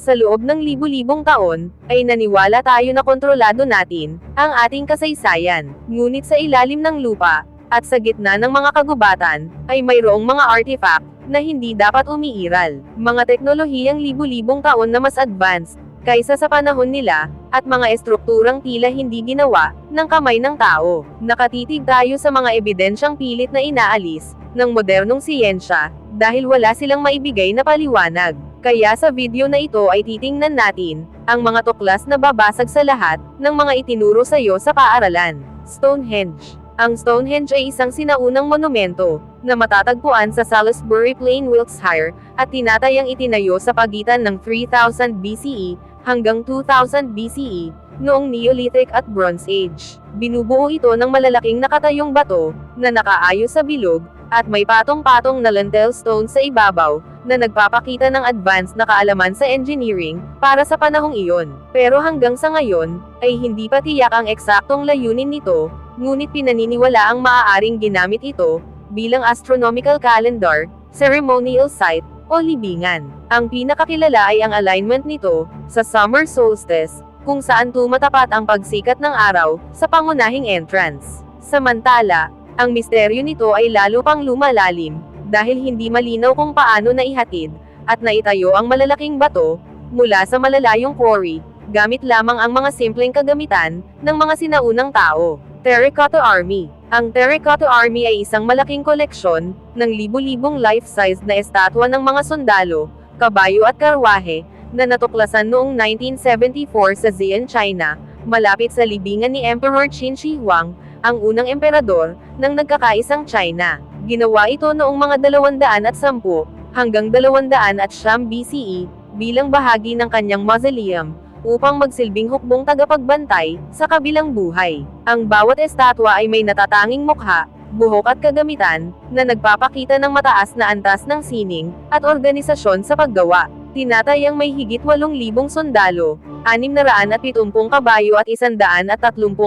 Sa loob ng libu-libong taon, ay naniwala tayo na kontrolado natin ang ating kasaysayan. Ngunit sa ilalim ng lupa, at sa gitna ng mga kagubatan, ay mayroong mga artifact na hindi dapat umiiral. Mga teknolohiyang libu-libong taon na mas advanced kaysa sa panahon nila, at mga estrukturang tila hindi ginawa ng kamay ng tao. Nakatitig tayo sa mga ebidensyang pilit na inaalis ng modernong siyensya dahil wala silang maibigay na paliwanag. Kaya sa video na ito ay titingnan natin ang mga tuklas na babasag sa lahat ng mga itinuro sa iyo sa paaralan. Stonehenge. Ang Stonehenge ay isang sinaunang monumento na matatagpuan sa Salisbury Plain, Wiltshire, at tinatayang itinayo sa pagitan ng 3000 BCE hanggang 2000 BCE, noong Neolithic at Bronze Age. Binubuo ito ng malalaking nakatayong bato na nakaayos sa bilog, at may patong-patong na lentil stone sa ibabaw, na nagpapakita ng advanced na kaalaman sa engineering, para sa panahong iyon. Pero hanggang sa ngayon, ay hindi pa tiyak ang eksaktong layunin nito, ngunit pinaniniwala ang maaaring ginamit ito, bilang astronomical calendar, ceremonial site, o libingan. Ang pinakakilala ay ang alignment nito, sa summer solstice, kung saan tumatapat ang pagsikat ng araw, sa pangunahing entrance. Samantala, ang misteryo nito ay lalo pang lumalalim, dahil hindi malinaw kung paano naihatid, at naitayo ang malalaking bato, mula sa malalayong quarry, gamit lamang ang mga simpleng kagamitan, ng mga sinaunang tao. Terracotta Army. Ang Terracotta Army ay isang malaking koleksyon, ng libu-libong life-size na estatwa ng mga sundalo, kabayo at karwahe, na natuklasan noong 1974 sa Xi'an, China, malapit sa libingan ni Emperor Qin Shi Huang, ang unang emperador ng nagkakaisang China. Ginawa ito noong mga 210 hanggang 209 BCE, bilang bahagi ng kanyang mausoleum, upang magsilbing hukbong tagapagbantay sa kabilang buhay. Ang bawat estatwa ay may natatanging mukha, buhok at kagamitan, na nagpapakita ng mataas na antas ng sining at organisasyon sa paggawa. Tinatayang may higit 8,000 sundalo, 670 kabayo at 130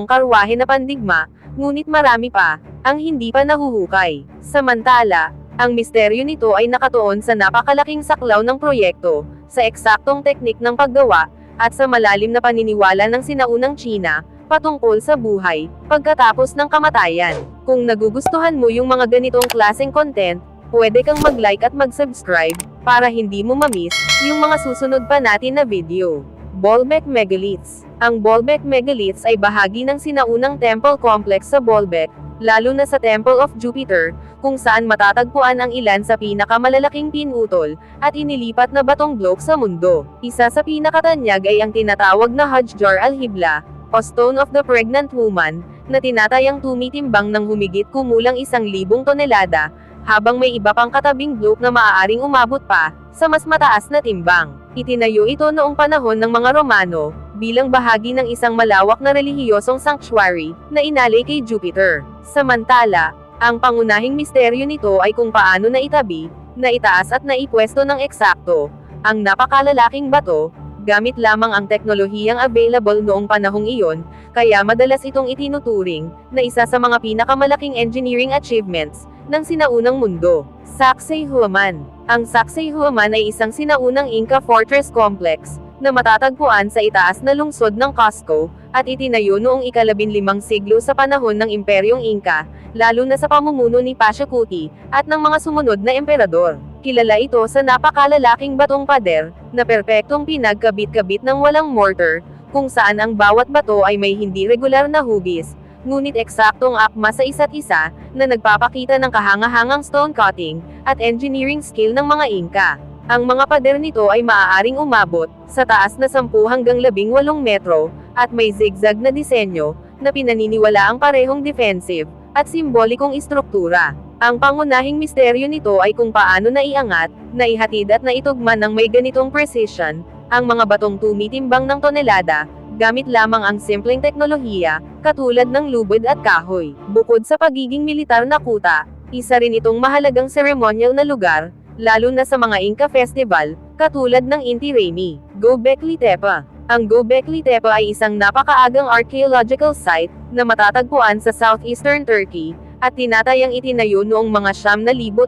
karwahe na pandigma, ngunit marami pa ang hindi pa nahuhukay. Samantala, ang misteryo nito ay nakatuon sa napakalaking saklaw ng proyekto, sa eksaktong teknik ng paggawa, at sa malalim na paniniwala ng sinaunang Tsina, patungkol sa buhay, pagkatapos ng kamatayan. Kung nagugustuhan mo yung mga ganitong klaseng content, pwede kang mag-like at mag-subscribe, para hindi mo ma-miss yung mga susunod pa natin na video. Baalbek Megaliths. Ang Baalbek Megaliths ay bahagi ng sinaunang temple complex sa Baalbek, lalo na sa Temple of Jupiter, kung saan matatagpuan ang ilan sa pinakamalalaking pinutol, at inilipat na batong bloke sa mundo. Isa sa pinakatanyag ay ang tinatawag na Hajjar al-Hibla, o Stone of the Pregnant Woman, na tinatayang tumitimbang ng humigit kumulang 1,000 tonelada, habang may iba pang katabing bloke na maaaring umabot pa sa mas mataas na timbang. Itinayo ito noong panahon ng mga Romano, bilang bahagi ng isang malawak na relihiyosong sanctuary, na inalay kay Jupiter. Samantala, ang pangunahing misteryo nito ay kung paano naitabi, naitaas at naipwesto ng eksakto, ang napakalalaking bato, gamit lamang ang teknolohiyang available noong panahong iyon, kaya madalas itong itinuturing, na isa sa mga pinakamalaking engineering achievements, ng sinaunang mundo. Sacsayhuaman. Ang Sacsayhuaman ay isang sinaunang Inca fortress complex, na matatagpuan sa itaas na lungsod ng Cusco, at itinayo noong ika-15 siglo sa panahon ng Imperyong Inca, lalo na sa pamumuno ni Pachacuti, at ng mga sumunod na emperador. Kilala ito sa napakalalaking batong pader, na perpektong pinagkabit-kabit ng walang mortar, kung saan ang bawat bato ay may hindi regular na hugis, ngunit eksaktong akma sa isa't isa, na nagpapakita ng kahangahangang stone cutting, at engineering skill ng mga Inca. Ang mga pader nito ay maaaring umabot sa taas na 10 hanggang 18 metro, at may zigzag na disenyo, na pinaniniwala ang parehong defensive, at simbolikong istruktura. Ang pangunahing misteryo nito ay kung paano naiangat, naihatid at naitugma ng may ganitong precision, ang mga batong tumitimbang ng tonelada, gamit lamang ang simpleng teknolohiya, katulad ng lubid at kahoy. Bukod sa pagiging militar na kuta, isa rin itong mahalagang ceremonial na lugar, lalo na sa mga Inca festival, katulad ng Inti Raymi. Göbekli Tepe. Ang Göbekli Tepe ay isang napakaagang archaeological site, na matatagpuan sa southeastern Turkey, at tinatayang itinayo noong mga 9,600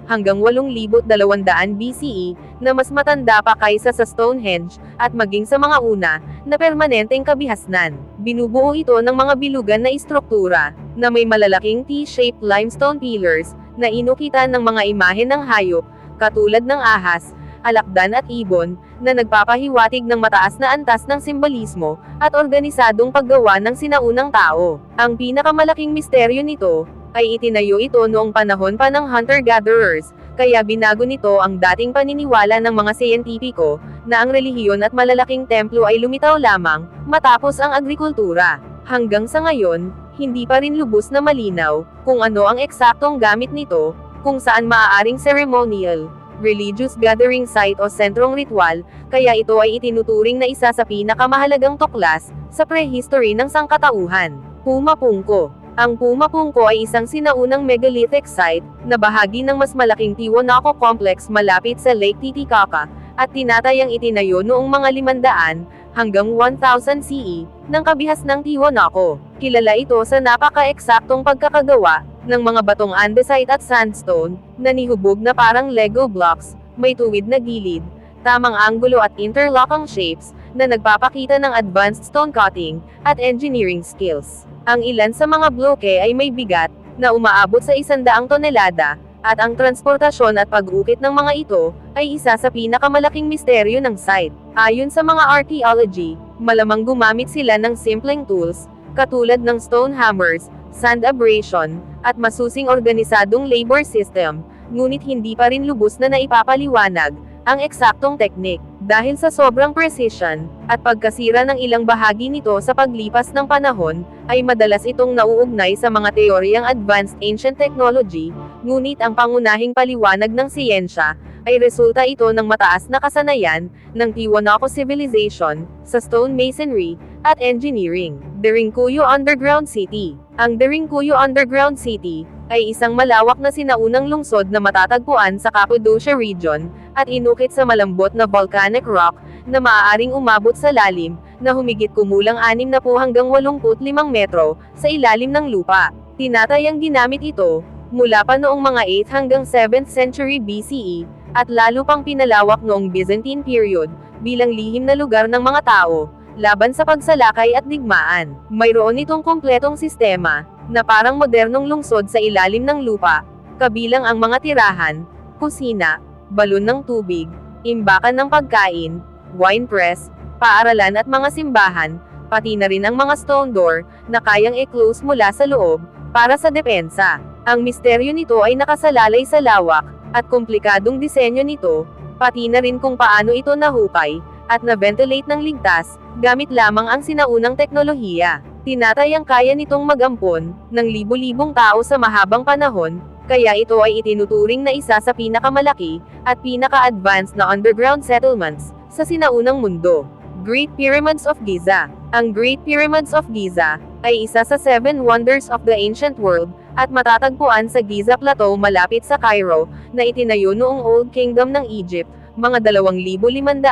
hanggang 8,200 BCE, na mas matanda pa kaysa sa Stonehenge, at maging sa mga una, na permanenteng kabihasnan. Binubuo ito ng mga bilugan na istruktura, na may malalaking T-shaped limestone pillars, na inukitan ng mga imahe ng hayop, katulad ng ahas, alakdan at ibon, na nagpapahiwatig ng mataas na antas ng simbolismo, at organisadong paggawa ng sinaunang tao. Ang pinakamalaking misteryo nito, ay itinayo ito noong panahon pa ng hunter-gatherers, kaya binago nito ang dating paniniwala ng mga siyentipiko, na ang relihiyon at malalaking templo ay lumitaw lamang, matapos ang agrikultura. Hanggang sa ngayon, hindi pa rin lubos na malinaw, kung ano ang eksaktong gamit nito, kung saan maaaring ceremonial, religious gathering site o sentrong ritual, kaya ito ay itinuturing na isa sa pinakamahalagang tuklas, sa prehistory ng sangkatauhan. Puma-Punko. Ang Puma-Punko ay isang sinaunang megalithic site, na bahagi ng mas malaking Tiwanaku complex malapit sa Lake Titicaca, at tinatayang itinayo noong mga 500, hanggang 1000 CE, ng kabihas ng Tiwanaku. Kilala ito sa napaka-eksaktong pagkakagawa, ng mga batong andesite at sandstone, na nihubog na parang Lego blocks, may tuwid na gilid, tamang anggulo at interlocking shapes, na nagpapakita ng advanced stone cutting, at engineering skills. Ang ilan sa mga bloke ay may bigat, na umaabot sa 100 tonelada, at ang transportasyon at pag-ukit ng mga ito, ay isa sa pinakamalaking misteryo ng site. Ayon sa mga archaeology, malamang gumamit sila ng simpleng tools, katulad ng stone hammers, sand abrasion, at masusing organisadong labor system, ngunit hindi pa rin lubos na naipapaliwanag ang eksaktong teknik. Dahil sa sobrang precision, at pagkasira ng ilang bahagi nito sa paglipas ng panahon, ay madalas itong nauugnay sa mga teoryang advanced ancient technology, ngunit ang pangunahing paliwanag ng siyensya, ay resulta ito ng mataas na kasanayan, ng Tiwanaku Civilization, sa stone masonry, at engineering. Derinkuyu Underground City. Ang Derinkuyu Underground City, ay isang malawak na sinaunang lungsod na matatagpuan sa Cappadocia region, at inukit sa malambot na volcanic rock, na maaaring umabot sa lalim, na humigit kumulang 60 hanggang 85 metro, sa ilalim ng lupa. Tinatayang ginamit ito, mula pa noong mga 8 hanggang 7th century BCE, at lalo pang pinalawak noong Byzantine period, bilang lihim na lugar ng mga tao, laban sa pagsalakay at digmaan. Mayroon itong kompletong sistema, na parang modernong lungsod sa ilalim ng lupa, kabilang ang mga tirahan, kusina, balon ng tubig, imbakan ng pagkain, wine press, paaralan at mga simbahan, pati na rin ang mga stone door, na kayang i-close mula sa loob, para sa depensa. Ang misteryo nito ay nakasalalay sa lawak, at komplikadong disenyo nito, pati na rin kung paano ito nahukay, at na-ventilate ng ligtas, gamit lamang ang sinaunang teknolohiya. Tinatayang kaya nitong magampon, ng libu-libong tao sa mahabang panahon, kaya ito ay itinuturing na isa sa pinakamalaki, at pinaka-advanced na underground settlements, sa sinaunang mundo. Great Pyramids of Giza. Ang Great Pyramids of Giza, ay isa sa 7 wonders of the ancient world, at matatagpuan sa Giza Plateau malapit sa Cairo, na itinayo noong Old Kingdom ng Egypt, mga 2,580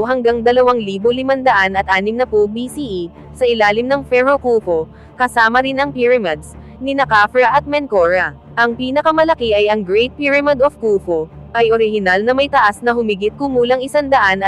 hanggang 2,560 BCE, sa ilalim ng Pharaoh Khufu, kasama rin ang pyramids, ni Khafra at Menkora. Ang pinakamalaki ay ang Great Pyramid of Khufu, ay orihinal na may taas na humigit kumulang 146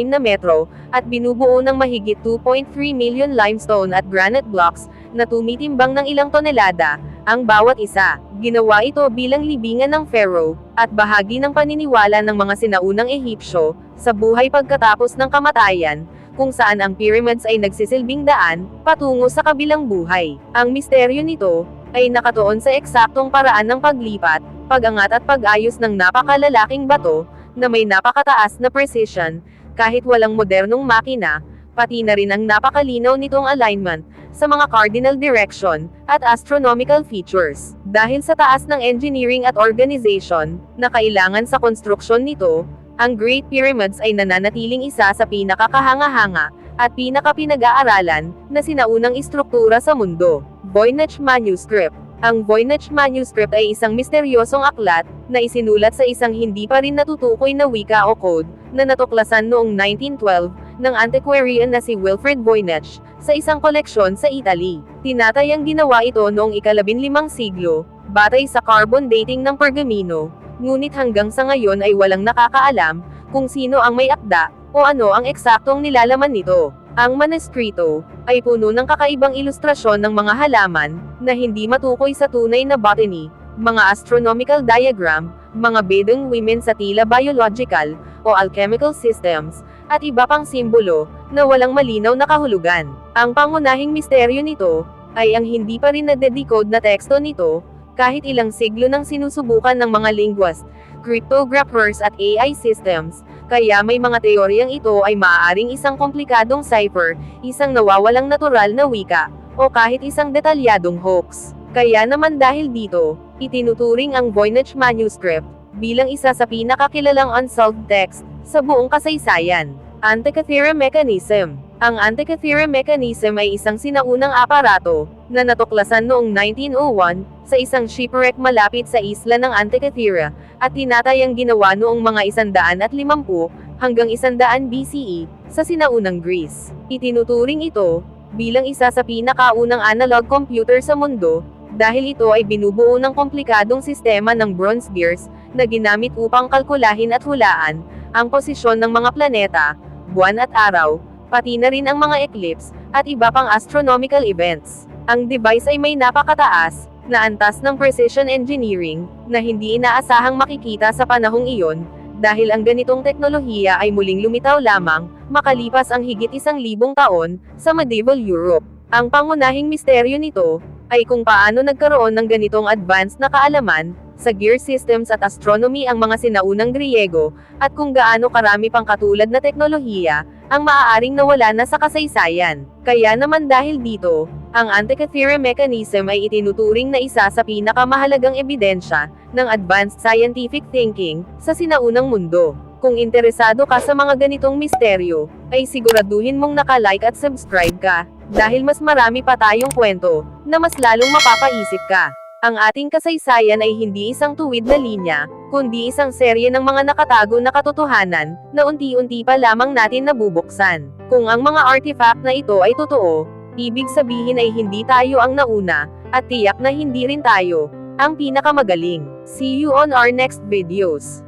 na metro, at binubuo ng mahigit 2.3 million limestone at granite blocks, na tumitimbang ng ilang tonelada, ang bawat isa. Ginawa ito bilang libingan ng Pharaoh, at bahagi ng paniniwala ng mga sinaunang Ehipsyo, sa buhay pagkatapos ng kamatayan, kung saan ang pyramids ay nagsisilbing daan, patungo sa kabilang buhay. Ang misteryo nito, ay nakatuon sa eksaktong paraan ng paglipat, pag-angat at pag-ayos ng napakalalaking bato, na may napakataas na precision, kahit walang modernong makina, pati na rin ang napakalinaw nitong alignment, sa mga cardinal direction, at astronomical features. Dahil sa taas ng engineering at organization, na kailangan sa konstruksyon nito, ang Great Pyramids ay nananatiling isa sa pinakakahanga-hanga, at pinakapinag-aaralan, na sinaunang istruktura sa mundo. Voynich Manuscript. Ang Voynich Manuscript ay isang misteryosong aklat, na isinulat sa isang hindi pa rin natutukoy na wika o code, na natuklasan noong 1912, ng antiquarian na si Wilfrid Voynich, sa isang koleksyon sa Italy. Tinatayang ginawa ito noong ika-15 siglo, batay sa carbon dating ng pergamino, ngunit hanggang sa ngayon ay walang nakakaalam kung sino ang may akda, o ano ang eksaktong nilalaman nito. Ang manuskrito ay puno ng kakaibang ilustrasyon ng mga halaman na hindi matukoy sa tunay na botany, mga astronomical diagram, mga bedeng women sa tila biological o alchemical systems, at iba pang simbolo na walang malinaw na kahulugan. Ang pangunahing misteryo nito ay ang hindi pa rin na-decode na teksto nito, kahit ilang siglo nang sinusubukan ng mga linguist, cryptographers at AI systems, kaya may mga teoryang ito ay maaaring isang komplikadong cipher, isang nawawalang natural na wika, o kahit isang detalyadong hoax. Kaya naman dahil dito, itinuturing ang Voynich manuscript bilang isa sa pinakakilalang unsolved text sa buong kasaysayan. Antikythera mechanism. Ang Antikythera mechanism ay isang sinaunang aparato na natuklasan noong 1901 sa isang shipwreck malapit sa isla ng Antikythera at tinatayang ginawa noong mga 150 hanggang 100 BCE sa sinaunang Greece. Itinuturing ito bilang isa sa pinakaunang analog computer sa mundo dahil ito ay binubuo ng komplikadong sistema ng bronze gears na ginamit upang kalkulahin at hulaan ang posisyon ng mga planeta, buwan at araw, pati na rin ang mga eclipse, at iba pang astronomical events. Ang device ay may napakataas na antas ng precision engineering na hindi inaasahang makikita sa panahong iyon, dahil ang ganitong teknolohiya ay muling lumitaw lamang makalipas ang higit 1,000 taon sa medieval Europe. Ang pangunahing misteryo nito ay kung paano nagkaroon ng ganitong advanced na kaalaman sa gear systems at astronomy ang mga sinaunang Griego, at kung gaano karami pang katulad na teknolohiya ang maaaring nawala na sa kasaysayan. Kaya naman dahil dito, ang Antikythera mechanism ay itinuturing na isa sa pinakamahalagang ebidensya ng advanced scientific thinking sa sinaunang mundo. Kung interesado ka sa mga ganitong misteryo, ay siguraduhin mong naka-like at subscribe ka, dahil mas marami pa tayong kwento na mas lalong mapapaisip ka. Ang ating kasaysayan ay hindi isang tuwid na linya, kundi isang serye ng mga nakatago na katotohanan na unti-unti pa lamang natin nabubuksan. Kung ang mga artifact na ito ay totoo, ibig sabihin ay hindi tayo ang nauna, at tiyak na hindi rin tayo ang pinakamagaling. See you on our next videos.